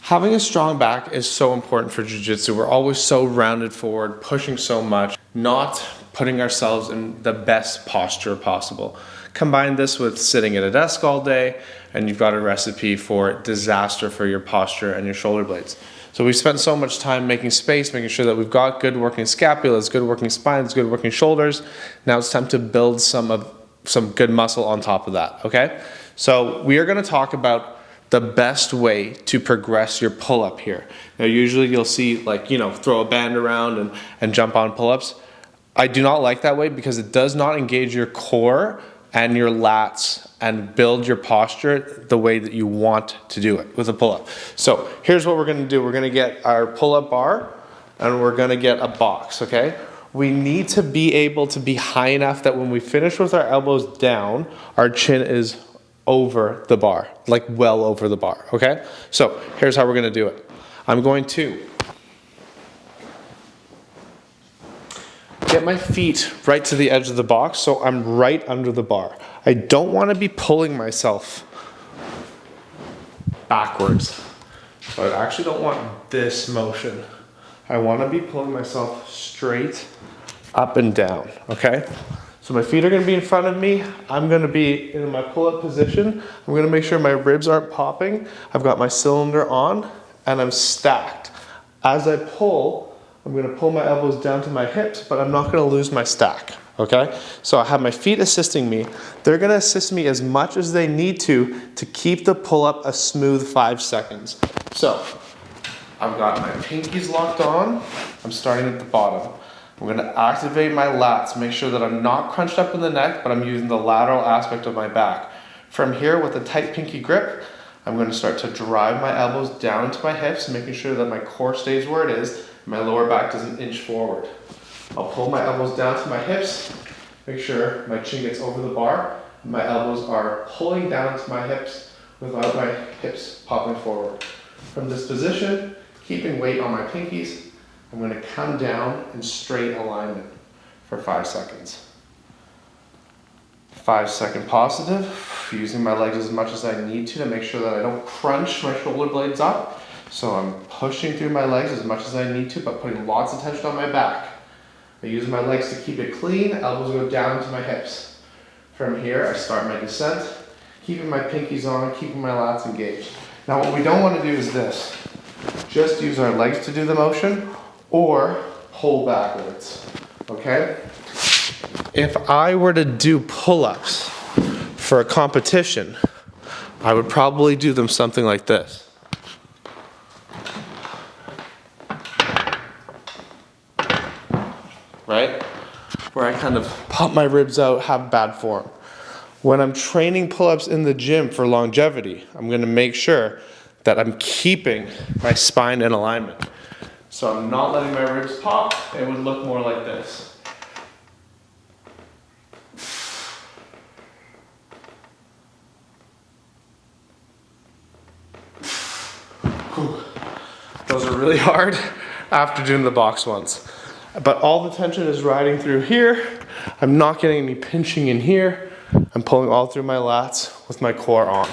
Having a strong back is so important for jiu-jitsu. We're always so rounded forward, pushing so much, not putting ourselves in the best posture possible. Combine this with sitting at a desk all day, and you've got a recipe for disaster for your posture and your shoulder blades. So we spent so much time making space, making sure that we've got good working scapulas, good working spines, good working shoulders. Now it's time to build some good muscle on top of that, okay? So we are gonna talk about the best way to progress your pull-up here. Now usually you'll see, like, throw a band around and jump on pull-ups. I do not like that way because it does not engage your core and your lats and build your posture the way that you want to do it with a pull-up. So here's what we're gonna do. We're gonna get our pull-up bar and we're gonna get a box, okay? We need to be able to be high enough that when we finish with our elbows down, our chin is over the bar, like well over the bar, okay? So here's how we're gonna do it. I'm going to get my feet right to the edge of the box so I'm right under the bar. I don't wanna be pulling myself backwards. So I actually don't want this motion. I wanna be pulling myself straight up and down, okay? So my feet are gonna be in front of me. I'm gonna be in my pull-up position. I'm gonna make sure my ribs aren't popping. I've got my cylinder on and I'm stacked. As I pull, I'm gonna pull my elbows down to my hips, but I'm not gonna lose my stack, okay? So I have my feet assisting me. They're gonna assist me as much as they need to keep the pull-up a smooth 5 seconds. So I've got my pinkies locked on. I'm starting at the bottom. I'm gonna activate my lats, make sure that I'm not crunched up in the neck, but I'm using the lateral aspect of my back. From here, with a tight pinky grip, I'm gonna start to drive my elbows down into my hips, making sure that my core stays where it is, and my lower back doesn't inch forward. I'll pull my elbows down to my hips, make sure my chin gets over the bar, and my elbows are pulling down to my hips without my hips popping forward. From this position, keeping weight on my pinkies, I'm going to come down in straight alignment for 5 seconds. 5 second positive, using my legs as much as I need to make sure that I don't crunch my shoulder blades up. So I'm pushing through my legs as much as I need to, but putting lots of tension on my back. I use my legs to keep it clean, elbows go down to my hips. From here, I start my descent, keeping my pinkies on, keeping my lats engaged. Now what we don't want to do is this. Just use our legs to do the motion, or pull backwards, okay? If I were to do pull-ups for a competition, I would probably do them something like this. Right? Where I kind of pop my ribs out, have bad form. When I'm training pull-ups in the gym for longevity, I'm gonna make sure that I'm keeping my spine in alignment. So I'm not letting my ribs pop. It would look more like this. Whew. Those are really hard after doing the box ones. But all the tension is riding through here. I'm not getting any pinching in here. I'm pulling all through my lats with my core on.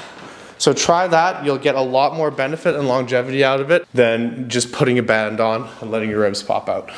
So try that, you'll get a lot more benefit and longevity out of it than just putting a band on and letting your ribs pop out.